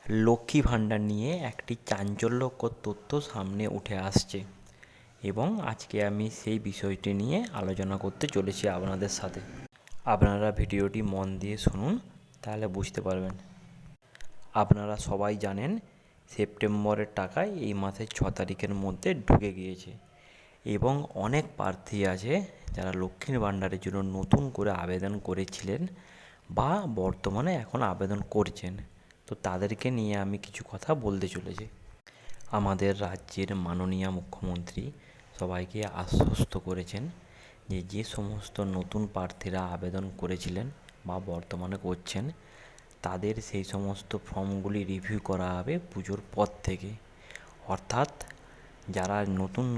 লক্ষ্মী ভাণ্ডার নিয়ে একটি চাঞ্চল্যকর তথ্য সামনে উঠে আসছে এবং আজকে আমি সেই বিষয়টি নিয়ে আলোচনা করতে চলেছি আপনাদের সাথে। আপনারা ভিডিওটি মন দিয়ে শুনুন, তাহলে বুঝতে পারবেন। আপনারা সবাই জানেন সেপ্টেম্বরের টাকা এই মাসের 6 তারিখের মধ্যে ঢুকে গিয়েছে এবং অনেক প্রার্থী আছে যারা লক্ষ্মীর ভাণ্ডারের জন্য নতুন করে আবেদন করেছিলেন বা বর্তমানে এখন আবেদন করছেন। তো তাদেরকে নিয়ে আমি কিছু কথা বলতে চলেছি। আমাদের রাজ্যের মাননীয় মুখ্যমন্ত্রী সবাইকে আশ্বস্ত করেছেন যে যে সমস্ত নতুন প্রার্থীরা আবেদন করেছিলেন বা বর্তমানে করছেন তাদের সেই সমস্ত ফর্মগুলি রিভিউ করা হবে পুজোর পর থেকে। অর্থাৎ যারা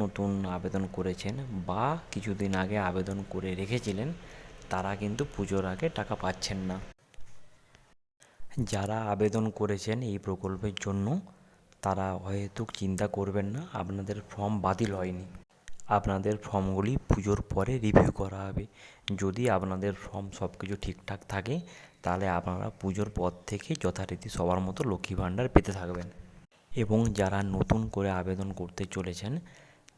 নতুন আবেদন করেছেন বা কিছুদিন আগে আবেদন করে রেখেছিলেন তারা কিন্তু পুজোর আগে টাকা পাচ্ছেন না। যারা আবেদন করেছেন এই প্রকল্পের জন্য তারা অহেতুক চিন্তা করবেন না, আপনাদের ফর্ম বাতিল হয়নি। আপনাদের ফর্মগুলি পুজোর পরে রিভিউ করা হবে। যদি আপনাদের ফর্ম সব কিছু ঠিকঠাক থাকে তাহলে আপনারা পুজোর পর থেকে যথারীতি সবার মতো লক্ষ্মী ভাণ্ডার পেতে থাকবেন। এবং যারা নতুন করে আবেদন করতে চলেছেন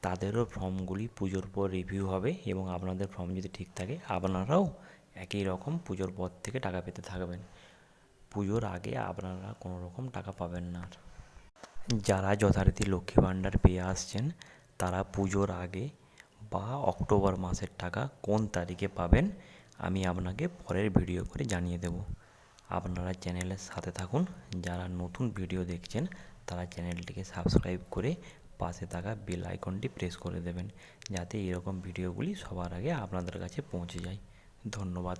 তাদেরও ফর্মগুলি পুজোর পর রিভিউ হবে এবং আপনাদের ফর্ম যদি ঠিক থাকে আপনারাও একই রকম পুজোর পর থেকে টাকা পেতে থাকবেন। পুজোর আগে আপনারা কোনো রকম টাকা পাবেন না। যারা যথারীতি লক্ষ্মী ভাণ্ডার পেয়ে আসছেন তারা পুজোর আগে বা অক্টোবর মাসের টাকা কোন তারিখে পাবেন আমি আপনাকে পরের ভিডিও করে জানিয়ে দেব। আপনারা চ্যানেলের সাথে থাকুন। যারা নতুন ভিডিও দেখছেন তারা চ্যানেলটিকে সাবস্ক্রাইব করে পাশে থাকা বেল আইকনটি প্রেস করে দেবেন, যাতে এরকম ভিডিওগুলি সবার আগে আপনাদের কাছে পৌঁছে যায়। ধন্যবাদ।